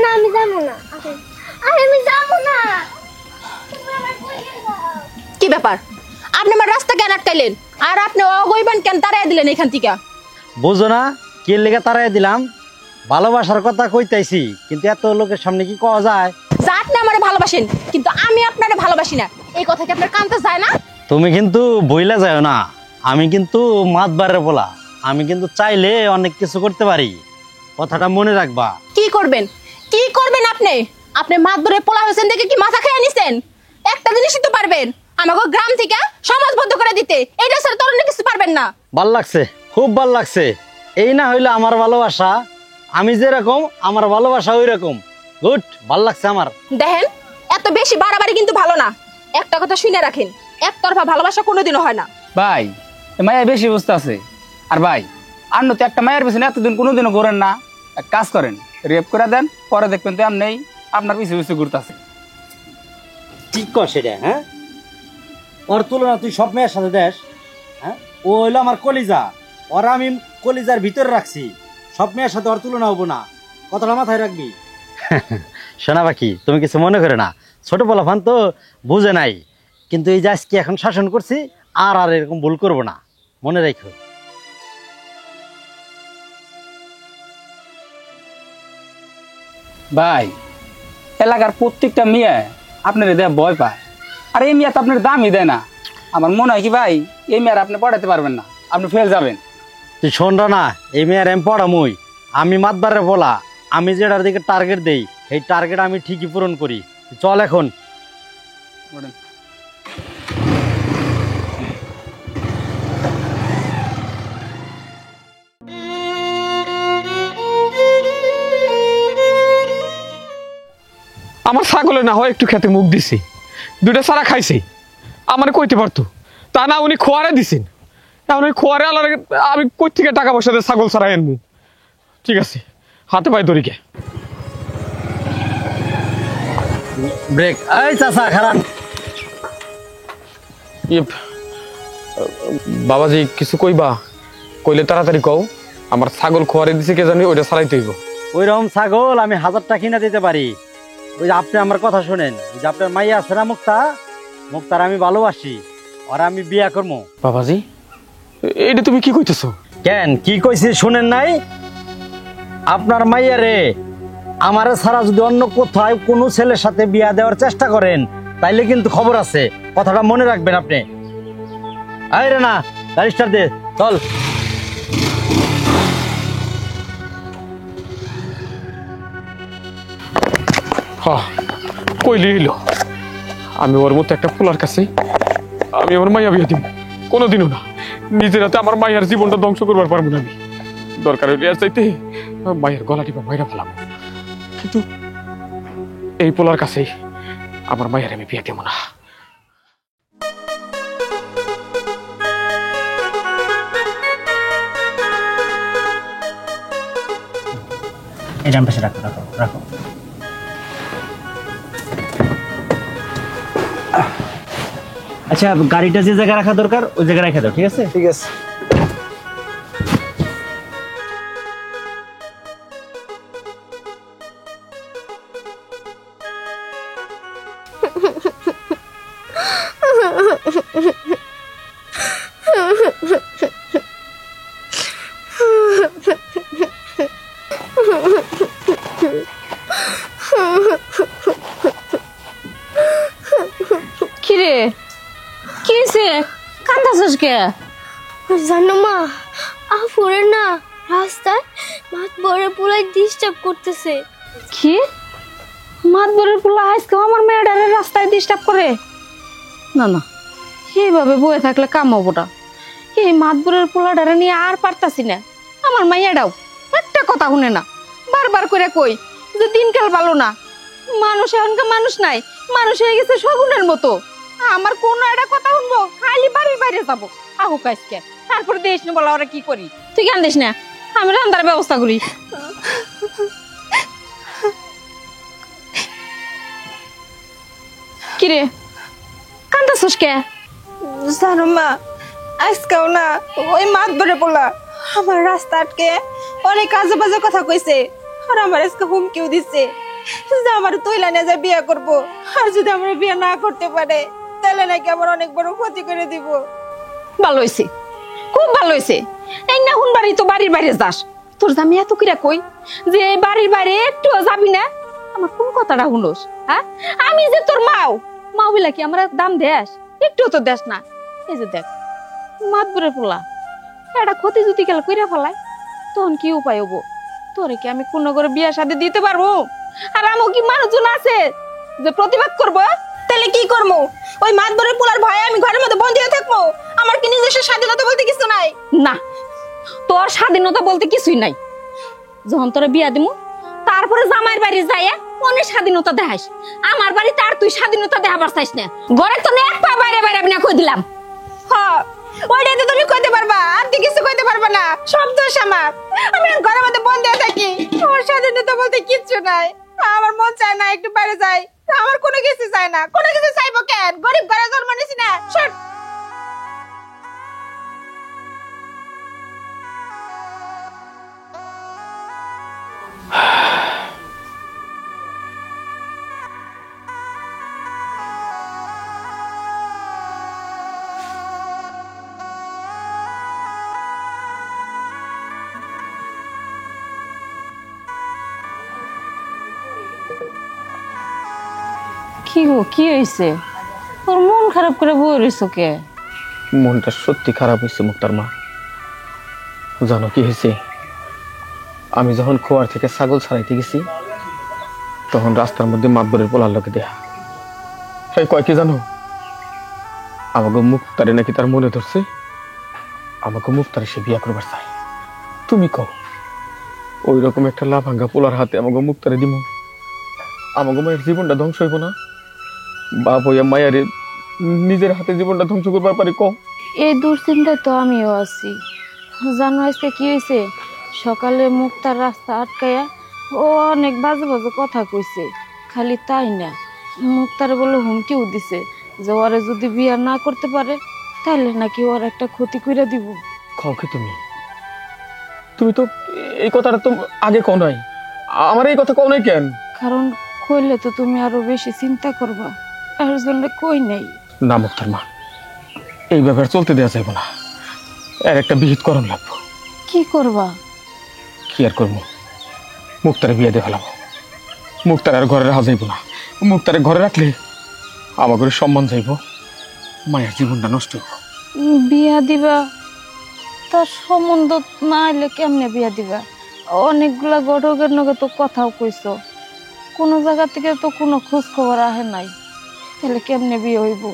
না আমি যাবো না। আরে আমি যাবো না। কি ব্যাপার, আপনি আমার রাস্তা কেন আটকাইলেন আর আপনি অগইবেন কেন তাড়াই দিলেন এখান থেকে? বুঝো না কি লেগে তাড়াই দিলাম? ভালোবাসার কথা কইতাইছি, কিন্তু এত লোকের সামনে কি কওয়া যায়? যা আপনি আমারে ভালোবাসেন কিন্তু আমি আপনারে ভালোবাসি না, এই কথা কি আপনার কানতে যায় না? তুমি কিন্তু বইলা যাও না, আমি কিন্তু মাতবারের বলা, আমি কিন্তু চাইলে অনেক কিছু করতে পারি, কথাটা মনে রাখবা। কি করবেন, কি করবেন আপনি? আপনি মাত ধরে পোলা হয়েছেন দেখে কি মাথা খেয়ে নিছেন? একটা জিনিসই তো পারবেন, আমাকে গ্রাম থেকে সমাজবদ্ধ করে দিতে, এইটা স্যার তো অন্য কিছু পারবেন না। ভাল লাগছে, খুব ভাল লাগছে। এই না হইলে আমার ভালোবাসা, আমি যেরকম আমার ভালোবাসা ওই রকম। গুড, ভাল লাগছে আমার। দেখেন, এত বেশি বাড়াবাড়ি কিন্তু ভালো না। একটা কথা শুনে রাখেন, একতরফা ভালোবাসা কোনোদিনও হয় না। ভাই মায়া বেশি বুঝতে আছে। আর ভাই আর তো একটা মায়ের পিছনে এতদিন কোনোদিনও ঘুরেন না, এক কাজ করেন, রেপ করে দেন, পরে দেখবেন তো নেই আপনার পিছু পিছু ঘুরতেছে। ঠিক কর সেটা। হ্যাঁ, ওর তুলনা তুই সব মেয়ের সাথে দেশ। হ্যাঁ, ও হইলো আমার কলিজা, ওর আমি কলিজার ভিতরে রাখছি, সব মেয়ের সাথে ওর তুলনা হবো না, কথাটা মাথায় রাখবি। শোনা বাকি, তুমি কিছু মনে করে না, ছোট পোলাফান তো বুঝে নাই, কিন্তু এই যে আজকে এখন শাসন করছি, আর আর এরকম ভুল করবো না, মনে রাখো। ভাই এলাকার প্রত্যেকটা মেয়ে আপনার দেয়া ভয় পায়, আর এই মেয়ে তো আপনার দামই দেয় না। আমার মনে হয় কি ভাই এই মেয়ের আপনি পড়াতে পারবেন না, আপনি ফেল যাবেন। তুই শোন না, এই মেয়ের আমি পড়ামই, আমি মাতবারে বলা, আমি যেটার দিকে টার্গেট দেই এই টার্গেট আমি ঠিকই পূরণ করি। চল এখন। আমার ছাগলে না হয় একটু খেতে মুখ দিছি, দুইটা সারা খাইছি, আমার কইতে পারতো, তা না উনি খোয়ারে দিছেন। এখন ওই খোয়ারে আলাদা আমি কই থেকে টাকা পয়সা দিয়ে ছাগল ছাড়াই আনবো? ঠিক আছে, হাতে পায়ে দড়িকে ব্রেক। এই চাচা খারাপ। বাবাজি কিছু কইবা? কইলে তাড়াতাড়ি কও, আমার ছাগল খোয়ারে দিছে কে জানি, ওইটা ছাড়াইতে হইব। ওইরকম ছাগল আমি 1000টা কিনা দিতে পারি। ওই যে আপনি আমার কথা শোনেন, ওই যে আপনার মাইয়া আছে না মুক্তা, মুক্তার আমি ভালোবাসি, আর আমি বিয়া করবো। বাবাজি এইটা তুমি কি কইতেছো? কেন কি কইছি শুনেন নাই? আপনার মাইয়া রে আমার ছাড়া যদি অন্য কোথায় কোনো ছেলের সাথে বিয়া দেওয়ার চেষ্টা করেন, তাইলে কিন্তু খবর আছে, কথাটা মনে রাখবেন আপনি। আই রে না, গাড়ি স্টার্ট দে, চল। কইলি হইলো আমি ওর মতো একটা ফুলার কাছে আমি আমার মাইয়া বিয়ে দিব? কোনোদিনও না, নিজের হাতে আমার মাইয়ার জীবনটা ধ্বংস করবার পারবো না আমি। দরকার হইলে আর চাইতে মায়ের গলা টিপা মাইরা ফেলাম, কিন্তু এই পোলার কাছেই আমার মায়ের আমি বিয়ে দেব না। এটা পাশে রাখো রাখো রাখো। আচ্ছা, গাড়িটা যে জায়গায় রাখা দরকার ওই জায়গায় রেখে দাও, ঠিক আছে? ঠিক আছে। কিরে কি হইছে, কান্দাছস কে? জানো মা, আফুরে না রাস্তায় মাতবরে পুলাই ডিস্টার্ব করতেছে। কি মাতবরের পোলা আজকে আমার মেয়েটারে রাস্তায় ডিস্টার্ব করে? না না, এইভাবে বয়ে থাকলে কাম হবো না। এই মাতবরের পোলাটারে নিয়ে আর পারতাছি না। আমার মাইয়াটাও একটা কথা শুনে না, বারবার করে কই যে দিনকাল ভালো না, মানুষ এখনকার মানুষ নাই, মানুষ হয়ে গেছে শগুনের মতো। আমার কোনো একটা কথা শুনবো খালি বাড়ির বাইরে যাবো আহুক আজকে, তারপরে দেশ না বলা ওরা কি করি। তুই কেন দিস না, আমি রান্নার ব্যবস্থা করি। কিরে কান্দাছস কে? জানো মা, আজকেও না ওই মাতবরে পোলা আমার রাস্তা আটকে অনেক আজে বাজে কথা কইছে। আর আমার আজকে হুমকিও দিচ্ছে যে আমার তৈলা নিয়ে যা বিয়ে করব, আর যদি আমরা বিয়ে না করতে পারে তাহলে নাকি আমার অনেক বড় ক্ষতি করে দিব। ভালো হয়েছে, খুব ভালো হয়েছে। এই না হুন বাড়ি তো বাড়ির বাইরে যাস, তোর জামি এত কিরা কই যে এই বাড়ির বাইরে একটু যাবি না। আমার কোন কথাটা শুনোস? হ্যাঁ, আমি যে তোর মাও মাও বিলা কি আমার দাম দেস? একটু তো দেস না। এই যে দেখ মাতবরে পোলা, এটা ক্ষতি যদি গেল কইরা ফেলায় তখন কি উপায় হবো? তোরে কি আমি কোন করে বিয়া শাদী দিতে পারবো? আর আমও কি মানুষজন আছে যে প্রতিবাদ করবো? তাহলে কি করবো? ওই মাতবরের পোলার ভয়ে আমি ঘরের মধ্যে বন্দি হয়ে থাকবো? আমার কি নিজস্ব স্বাধীনতা বলতে কিছু নাই? না, তোর স্বাধীনতা বলতে কিছুই নাই। যখন তোরা বিয়া দিমু তারপরে জামাইয়ের বাড়ি যাইয়া অনেক স্বাধীনতা দেখাইস। আমার বাড়িতে আর তুই স্বাধীনতা দেখাবার চাইস না। ঘরে তো এক পা বাইরে বাইরে আমি না কই দিলাম। হ্যাঁ, ওইটাই তো তুমি কইতে পারবা, আর তুই কিছু কইতে পারবা না। সব দোষ আমার, আমি আর ঘরের মধ্যে বন্দি হয়ে থাকি। আমার স্বাধীনতা বলতে কিচ্ছু নাই। আমার মন চায় না একটু বাইরে যাই, আমার কোনো কিছু চায় না। কোনো কিছু চাইবো কেন? গরিব ঘরে জন্ম নিছি না। শোন, কি গো, কি হয়েছে? তোর মন খারাপ করে বই রইছো কে? মনটা সত্যি খারাপ হয়েছে মুক্তার মা। জানো কি হয়েছে? আমি যখন খোয়ার থেকে ছাগল ছাড়াইতে গেছি তখন রাস্তার মধ্যে মাতবরের পোলার লোকে দেখা। সেই কয় কি জানো, আমাকে মুক্তারে নাকি তার মনে ধরছে, আমাকে মুক্তারে সে বিয়া করবার চাই। তুমি কও ওই রকম একটা লাফাঙ্গা পোলার হাতে আমাকে মুক্তারে দিব? আমাকে মায়ের জীবনটা ধ্বংস হইব না? বাপ হইয়া মায়ারে নিজের হাতে জীবনটা ধ্বংস করবার পারি? কও। এই দুশ্চিন্তায় তো আমিও আছি। জানো আজকে কি হয়েছে? সকালে মুক্তার রাস্তা আটকাইয়া ও অনেক বাজে বাজে কথা কইছে। খালি তাই না, মুক্তারে বলে হুমকিও দিছে যে ওরে যদি বিয়া না করতে পারে তাহলে নাকি ওর একটা ক্ষতি কইরা দিব। কও কি তুমি? তুমি তো এই কথাটা তো আগে কও নাই। আমার এই কথা কও নাই কেন? কারণ কইলে তো তুমি আরো বেশি চিন্তা করবা, এর জন্য কই নাই। না মুক্তার মা, এই ব্যাপার চলতে দেওয়া যাইব না। এর একটা বিহিত করণ লাগবো। কি করবা? কি আর করবো? মুক্তারে বিয়ে দিয়ে ফেলাবো। মুক্তার আর ঘরে রাখা যাইব না। মুক্তারে ঘরে রাখলে আমার ঘরে সম্মান যাইব, মায়ের জীবনটা নষ্ট হইব। বিয়া দিবা? তার সম্বন্ধ না এলে কেমনে বিয়া দিবা? অনেকগুলা ঘটকের নগে তো কথাও কইছো, কোনো জায়গা থেকে তো কোনো খোঁজ খবর আহে নাই, তাহলে কেমনে বিয়ে হইব?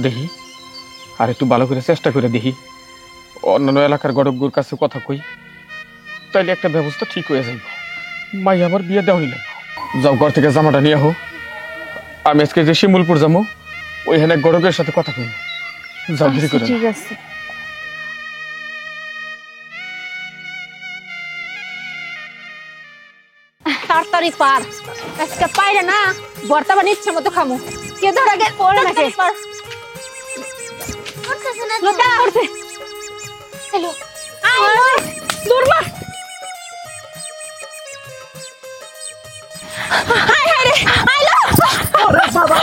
দেখি আর একটু ভালো করে চেষ্টা করে দেখি, অন্যান্য এলাকার গড়কগুর কাছে কথা কই, তাইলে একটা ব্যবস্থা ঠিক হয়ে যাইব। মাই আমার বিয়ে দেওয়া নিলাম। যাও ঘর থেকে জামাটা নিয়ে আহো। আমি আজকে যে শিমুলপুর যাবো ওইখানে গড়কের সাথে কথা কই। যাও দেরি করে না। ঠিক আছে। তাড়াতাড়ি পার, আজকে পাইরে না বর্তমান ইচ্ছে মতো খামু। কে ধর আগে পড়ে নাকি লোটা উঠে। হ্যালো আইলো দুর্বা, হাই হাই রে আইলো। ওরে বাবা,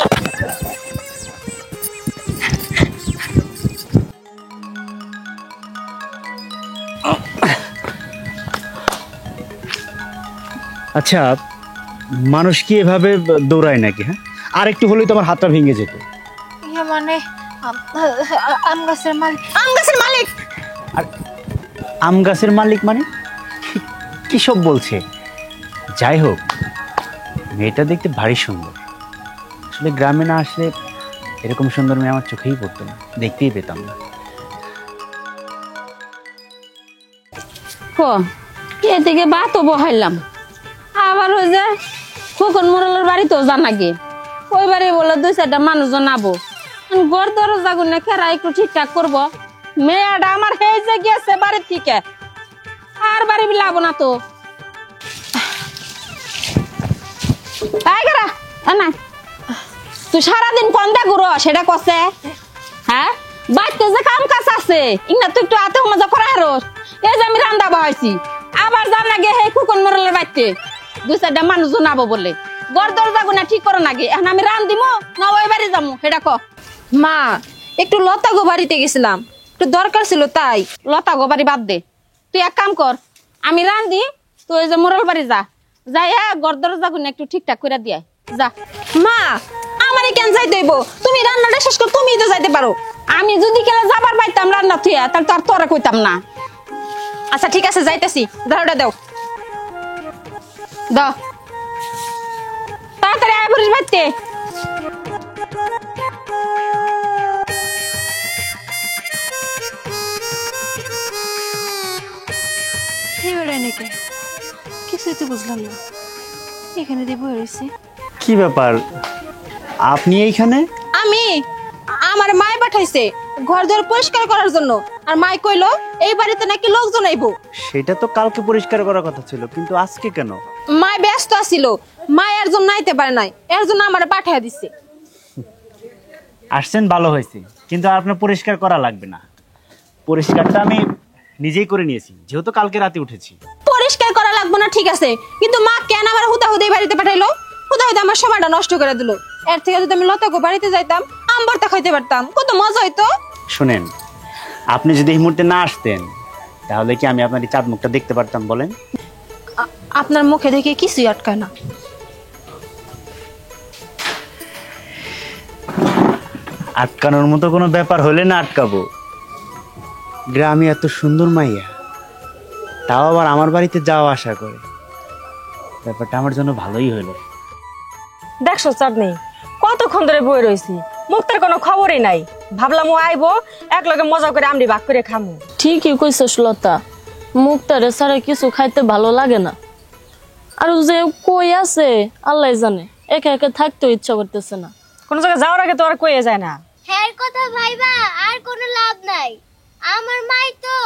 আচ্ছা, মানুষ কি এভাবে দৌড়ায় নাকি? হ্যাঁ, আর একটু হলেই তো আমার হাতটা ভেঙে যেত। ইয়া মানে আম গাছের মালিক, আম গাছের মালিক। আর আম গাছের মালিক মানে কি সব বলছে? যাই হোক, মেয়েটা দেখতে ভারী সুন্দর। আসলে গ্রামে না আসলে এরকম সুন্দর মেয়ে আমার চোখেই পড়তো না, দেখতেই পেতাম না। এদিকে ভাতও বহাইলাম, আবার ওই যে খোকন মোড়লের বাড়িতেও জানা গে, ওই বাড়ি বলে 2-4টা মানুষজন আবো। গড় দরজা গুনে খেরা একটু ঠিকঠাক করবো। মেয়েটা আমার হেই যে গেছে বাড়ির থেকে, আর বাড়ি বিলাবো না তো। তুই সারাদিন কন্দা ঘুরো সেটা কছে? হ্যাঁ, বাড়িতে যে কাম কাজ আছে ইনা তুই একটু হাতে মজা করা হারোস। এই যে আমি রান্না বহাইছি, আবার জানা গে হে খোকন মোড়লের বাড়িতে দুই চারটা মানুষজন আবো বলে ঘর দরজা গুনা ঠিক করো নাকি এখন আমি রান দিমু না ওই বাড়ি যাবো সেটা ক। মা একটু লতা গো বাড়িতে গেছিলাম, একটু দরকার ছিল তাই। লতা গো বাড়ি বাদ দে, তুই এক কাম কর আমি রান দি, তুই ওই যে মোরল বাড়ি যা, যাই ঘর দরজা গুনা একটু ঠিকঠাক করে দিয়ে যা। মা আমারে কেন যাইতে হইব? তুমি রান্নাটা শেষ কর, তুমিই তো যাইতে পারো। আমি যদি কেন যাবার পাইতাম রান্না থুয়া তাহলে তো আর তোরা কইতাম না। আচ্ছা ঠিক আছে যাইতেছি, দাঁড়াটা দাও। দাও তাড়াতাড়ি আয় পড়িস বাড়তে। কিছুই তো বুঝলাম না, এখানে দিয়ে বয়ে রয়েছে। কি ব্যাপার আপনি এইখানে? আমি আমার মায় পাঠাইছে ঘর দর পরিষ্কার করার জন্য, আর মাই কইলো এই বাড়িতে নাকি লোকজন আইবো। সেটা তো কালকে পরিষ্কার করার কথা ছিল, কিন্তু আজকে কেন? মায় ব্যস্ত আছিল, মায় এর জন্য আইতে পারে নাই, এর জন্য আমার পাঠাইয়া দিছে। আসছেন ভালো হয়েছে, কিন্তু আর আপনার পরিষ্কার করা লাগবে না। পরিষ্কারটা আমি নিজেই করে নিয়েছি, যেহেতু কালকে রাতে উঠেছি। পরিষ্কার করা লাগবে না ঠিক আছে, কিন্তু মা কেন আমার হুদা বাড়িতে পাঠাইলো? হুদা আমার সময়টা নষ্ট করে দিল। এর থেকে যদি আমি লতাকে বাড়িতে যাইতাম, আম্বরটা খাইতে পারতাম, কত মজা হইতো। শুনেন, আপনি যদি এই মুহূর্তে না আসতেন তাহলে কি আমি আপনার এই চাঁদ মুখটা দেখতে পারতাম বলেন? আপনার মুখে দেখে কিছুই আটকায় না। আটকানোর মতো কোনো ব্যাপার হলে না আটকাবো। গ্রামে এত সুন্দর মাইয়া, তাও আবার আমার বাড়িতে যাওয়া আসা করে, ব্যাপারটা আমার জন্য ভালোই হলো। দেখছো চাঁদনি, কতক্ষণ ধরে বই রয়েছি, মুক্তার কোনো খবরই নাই। ভাবলাম ও আইবো, এক লগে মজা করে আমরি ভাগ করে খামু। ঠিকই কইছস লতা, মুক্তারে ছাড়া কিছু খাইতে ভালো লাগে না। আর যে কই আছে আল্লাহ জানে, একা একা থাকতে ইচ্ছা করতেছে না। কোন জায়গায় যাওয়ার আগে তো আর কইয়ে যায় না। হ্যাঁ কথা ভাইবা আর কোনো লাভ নাই। আমার মাই তো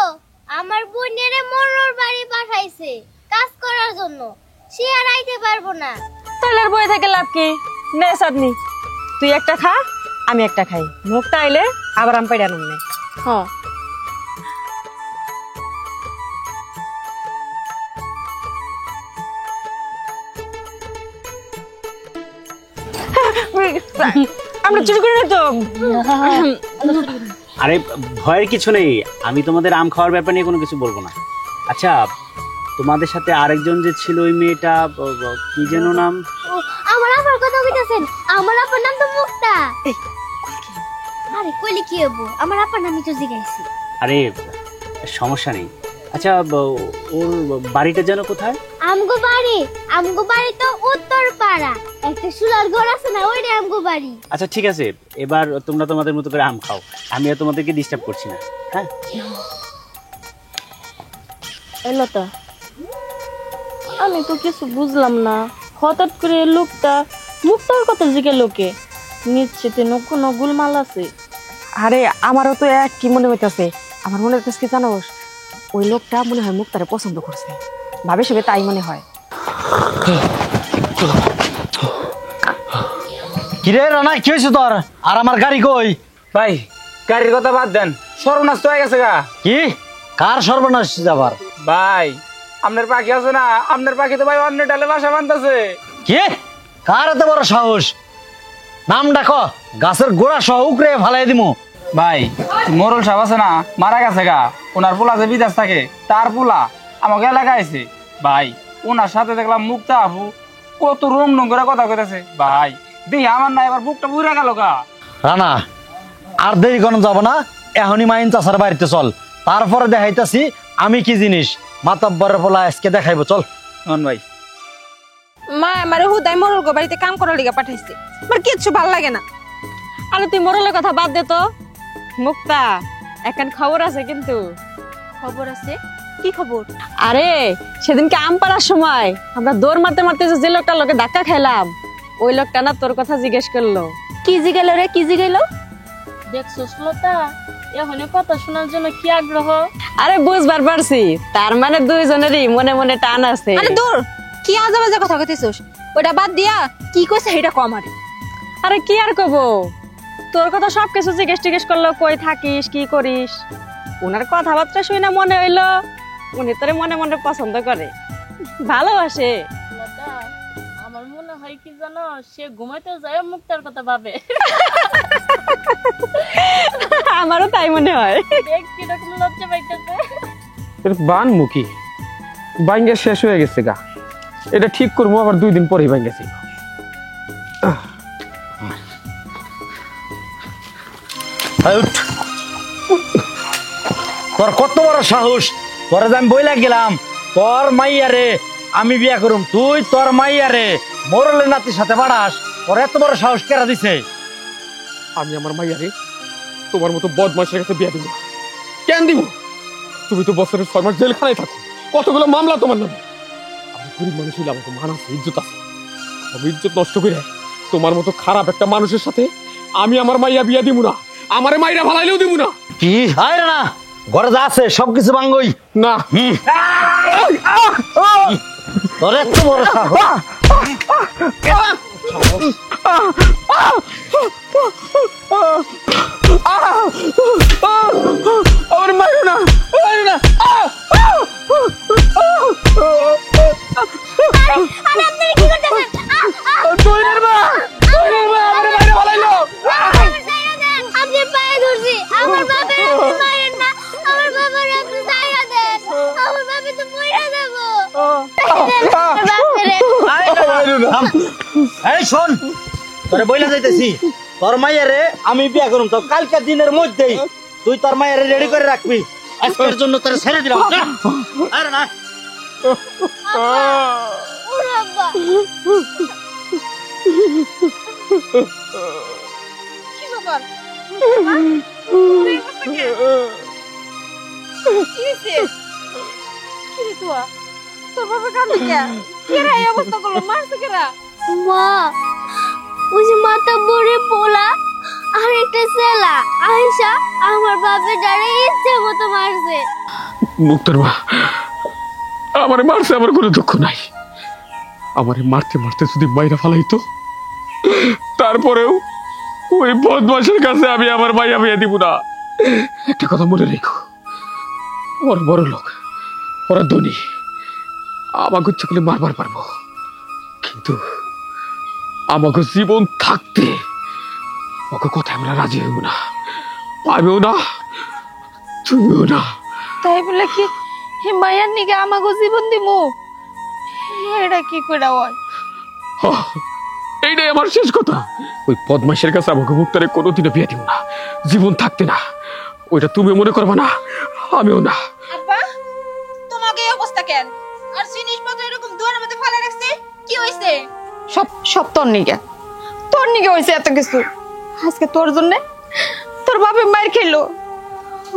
আমার বোনেরে মোরর বাড়ি পাঠাইছে কাজ করার জন্য, সে আর আইতে পারবো না। তাহলে আর বই থেকে লাভ কি? নে চাঁদনি, তুই একটা খা আমি একটা খাই, মুক্তা আইলে আবার আম পাইডা নে। হ্যাঁ আমরা চুরি করে তো। আরে ভয়ের কিছু নেই, আমি তোমাদের আম খাওয়ার ব্যাপার নিয়ে কোনো কিছু বলবো না। আচ্ছা, তোমাদের সাথে আরেকজন যে ছিল ওই মেয়েটা, কি যেন নাম? আমার আপার কথা কইতাছেন? আমার আপার নাম তো মুক্তা। আরে কইলি কি হবো, আমার আপার নামই তো জিগাইছি। আরে সমস্যা নেই। আচ্ছা, ওর বাড়িটা যেন কোথায়? আমগো বাড়ি তো উত্তর পাড়া, একটা সুলার ঘর আছে না, ওইটা আমগো বাড়ি। আচ্ছা ঠিক আছে, এবার তোমরা তোমাদের মতো করে আম খাও, আমি আর তোমাদেরকে ডিস্টার্ব করছি না। হ্যাঁ এই লতা, আমি তো কিছু বুঝলাম না, হঠাৎ করে লোকটা মুক্তার কথা জিগে লোকে নিশ্চিত কোনো গুলমাল আছে। আরে আমারও তো এক কি মনে হইতাছে, আমার মনে হইতাছে কি জানোস, ওই লোকটা মনে হয় মুক্তারে পছন্দ করছে, ভাবে সবে তাই মনে হয়। কিরে রানা, কি হয়েছে তোর? আর আমার গাড়ি কই? ভাই গাড়ির কথা বাদ দেন, সর্বনাশ তো হয়ে গেছে গা। কি কার সর্বনাশ যাবার? ভাই আপনার পাখি আছে না, আপনার পাখি তো ভাই অন্য ডালে বাসা বাঁধতেছে। কি কার এত বড় সাহস? নাম ডাকো, গাছের গোড়া সহ উপরে ফালাই দিমু। ভাই মোরল সাহেব আছে না, মারা গেছে গা, ওনার পোলা যে বিদেশ থাকে তার পোলা আমাকে এলাকায় আছে। ভাই ওনার সাথে দেখলাম মুক্তা আপু কত রং রং করে কথা কইতাছে। ভাই দেখি আমার না এবার বুকটা বুড়ে গেল গা। রানা, আর দেরি কোনো যাব না, এখনই মাইন চাষার বাড়িতে চল, তারপরে দেখাইতাছি আমি কি জিনিস। মাতাব্বরের পোলা আজকে দেখাইবো, চল। ভাই মা আমারে হুদাই মোরল গো বাড়িতে কাম করার লিগা পাঠাইছে, আমার কিচ্ছু ভাল লাগে না। আরে তুই মোরলের কথা বাদ দে তো, মুক্তা এখন খবর আছে কিন্তু। খবর আছে? কি খবর? আরে সেদিনকে আম পাড়ার সময় আমরা দৌড় মারতে মারতে যে লোকটার লোকে ধাক্কা খাইলাম, ওই লোকটা না তোর কথা জিজ্ঞেস করলো। কি জিগাইলো রে, কি জিগাইলো? দেখছস লতা, এখন কথা শোনার জন্য কি আগ্রহ। আরে বুঝবার পারছি, তার মানে দুইজনেরই মনে মনে টান আছে। আরে দূর, কি আজে বাজে কথা কইতেছস? ওটা বাদ দিয়া কি কইছে সেটা কম। আরে কি আর কব, তোর কথা সবকিছু জিজ্ঞেস করলো, কই থাকিস কি করিস। ওনার কথাবার্তা শুনে মনে হইলো উনি তোরে মনে মনে পছন্দ করে, ভালোবাসে। লতা, আমার মনে হয় কি জানো, সে ঘুমাইতে যায় মুক্তার কথা ভাবে। আমারও তাই মনে হয়। দেখ কিরকম লজ্জা পাইতেছে। বান মুখী বাইঙ্গা শেষ হয়ে গেছে গা, এটা ঠিক করবো আবার 2 দিন পরেই বাইঙ্গা ছিল। তোর কত বড় সাহস, তোরা যে আমি বইলা গেলাম তোর মাইয়ারে আমি বিয়া করুম, তুই তোর মাইয়ারে মোরলের নাতির সাথে বাড়াস, তোর এত বড় সাহস কেরা দিছে? আমি আমার মাইয়ারে তোমার মতো বদমাশের কাছে বিয়া দিব? কেন দিব? তুমি তো বছরের 6 মাস জেলখানায় থাকো, কতগুলো মামলা তোমার নামে। আমি গরিব মানুষ হইলে আমাকে মান আছে, ইজ্জত আছে। আমি ইজ্জত নষ্ট করে তোমার মতো খারাপ একটা মানুষের সাথে আমি আমার মাইয়া বিয়া দিব না। আমারে মাইরা ভালাইলেও দিব না। কি হয় না, ঘরে যা আছে সবকিছু ভাঙ্গই না। তোর এত বড় সাহস! আমার মাইরো না, মাইরো না। আরে আপনি কি করতেছেন? দইনের মা, দইনের মা আমারে মাইরা ভালাইলো। আপনি পায়ে ধরছি, আমার বাবার আপনি মারেন না, আমার বাবার আপনি ছাইরা দেন, আমার বাবা তো মরে যাব। এই শোন, তোরে বইলা যাইতেছি, তোর মাইয়ারে আমি বিয়া করুম, তো কালকে দিনের মধ্যেই তুই তোর মাইয়ারে রেডি করে রাখবি। আজকের জন্য তোরে ছেড়ে দিলাম। আরে না, ওরে আব্বা, কি ব্যাপার? কি হইছে? কি রে তুয়া? তোর বাবা কান্দে কে? কেরা এই অবস্থা করলো? মারছে কেরা? মা, ওই যে মাথা বড়ে পোলা আর একটা ছেলা আয়েশা আমার বাপের ডারে ইচ্ছে মতো মারছে। মুক্তার মা আমারে মারছে, আমার কোনো দুঃখ নাই। আমারে মারতে মারতে যদি মাইরা ফালাইতো, তারপরেও ওই বদমাশের কাছে আমি আমার মাইয়া বিয়া দিব না। একটা কথা মনে রেখো, ওরা বড় লোক, ওরা ধনী, আমাকে ইচ্ছে করলে মারবার পারবো, কিন্তু আমাকে জীবন থাকতে ওকে কথায় আমরা রাজি হইব না, পাইবেও না, তুমিও না। তাই বলে কি হে মায়ার নিকে আমাকে জীবন দিমু? এটা কি করে হয়? এইটাই আমার শেষ কথা। ওই বদমাইশের কাছে আমাকে মুক্তারে কোনোদিনও বিয়ে দিব না, জীবন থাকতে না। ওইটা তুমি মনে করবা না, আমিও না। আব্বা, তোমাকে এই অবস্থা কেন? আর জিনিসপত্র এরকম দুয়ারের মধ্যে ফেলে রাখছে, কি হইছে? সব সব তোর নিকে হয়েছে এত কিছু। আজকে তোর জন্য তোর বাপে মার খেলো,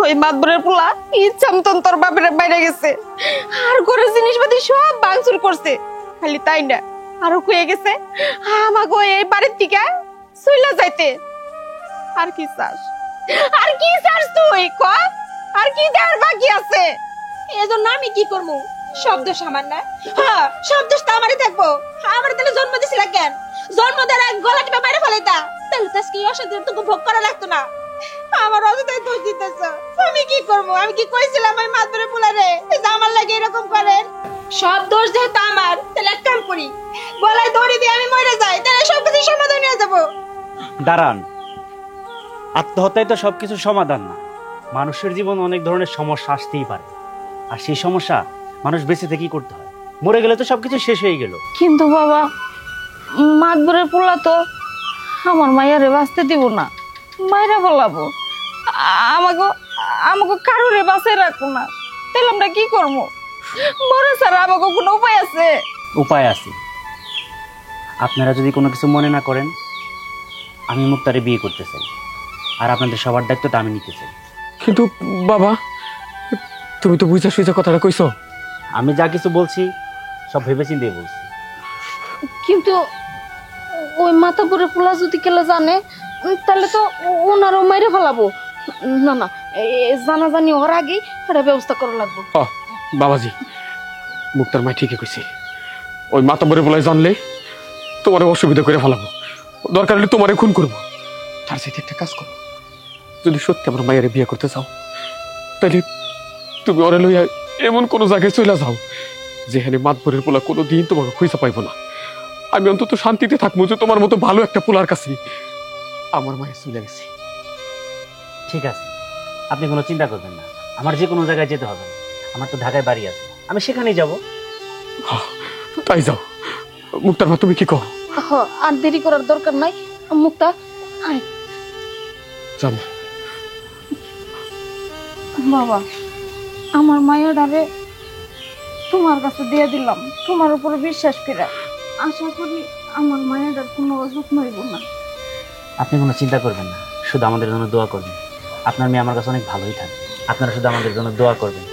ওই মাতবরের পোলা ইচ্ছা মতন তোর বাপের বাইরে গেছে, আর করে জিনিসপাতি সব ভাঙচুর করছে। খালি তাই না, আরো কয়ে গেছে আমাকে এই বাড়ির থেকে চইলা যাইতে। আর কি চাস? আর কি চাস তুই ক? আর কি দেওয়ার বাকি আছে? এজন্য আমি কি করবো? সব দোষ আমার না? হ্যাঁ, সব দোষ তো আমারই থাকবো। আমার তাহলে জন্ম দিছিল কেন? জন্ম দেওয়ার আগে গলা টিপে মেরে ফেলাইতা, তাহলে তো আজকে এই অশান্তির তো ভোগ করা লাগতো না। আমার অযথাই দোষ দিতেছ। আমি কি করবো? আমি কি কইছিলাম ওই মাতবরে পোলারে যে আমার লাগে এরকম করেন? সব দোষ যেহেতু আমার, তাহলে এক কাম করি, গলায় দড়ি দিয়ে আমি মরে যাই, তাহলে সবকিছু সমাধান হয়ে যাবো। দাঁড়ান, আত্মহত্যাই তো সবকিছুর সমাধান না। মানুষের জীবন অনেক ধরনের সমস্যা আসতেই পারে, আর সেই সমস্যা মানুষ বেঁচে থেকেই করতে হয়। মরে গেলে তো সবকিছু শেষ হয়ে গেল। কিন্তু বাবা, মাতবরের পোলা তো আমার মায়ারে বাঁচতে দিব না, মায়েরা বলাবো। আমাকে আমাকে কারোরে বাঁচাই রাখবো না, তাহলে আমরা কি করবো? মরে ছাড়া আমাকে কোনো উপায় আছে? উপায় আছে। আপনারা যদি কোনো কিছু মনে না করেন, আমি মুক্তারে বিয়ে করতে চাই, আর আপনাদের সবার দায়িত্বটা আমি নিতে চাই। কিন্তু বাবা, তুমি তো বুঝা সুঝা কথাটা কইছো। আমি যা কিছু বলছি সব ভেবেচিন্তে বলছি। কিন্তু ওই মাতাপুরের পোলা যদি কেলে জানে, তাহলে তো ওনারও মাইরে ফেলাবো। না না, জানাজানি হওয়ার আগেই একটা ব্যবস্থা করা লাগবো। বাবাজি, মুক্তার মাই ঠিকই কইছে। ওই মাতাবরে বলে জানলে তোমার অসুবিধা করে ফেলাবো, দরকার হলে তোমারে খুন করবো। তার সাথে একটা কাজ করো, যদি সত্যি আমার মায়ের বিয়ে করতে চাও, তাহলে তুমি ওরে লইয়া এমন কোনো জায়গায় চলে যাও যেখানে মাতবরের পোলা কোনোদিন তোমাকে খুঁজে পাইবো না। আমি অন্তত শান্তিতে থাকবো যে তোমার মতো ভালো একটা পোলার কাছে আমার মায়ের চলে গেছে। ঠিক আছে, আপনি কোনো চিন্তা করবেন না, আমার যে কোনো জায়গায় যেতে হবে না। আমার তো ঢাকায় বাড়ি আছে, আমি সেখানেই যাব। তাই যাও। মুক্তার মা তুমি কি কও? আর দেরি করার দরকার নাই। মুক্তা আয়। জামা বাবা, আমার মায়াডারে তোমার কাছে দিয়ে দিলাম, তোমার উপরে বিশ্বাস করে। আশা করি আমার মায়াডার কোনো যত্ন হইব না। আপনি কোনো চিন্তা করবেন না, শুধু আমাদের জন্য দোয়া করবেন। আপনার মেয়ে আমার কাছে অনেক ভালোই থাকে, আপনারা শুধু আমাদের জন্য দোয়া করবেন।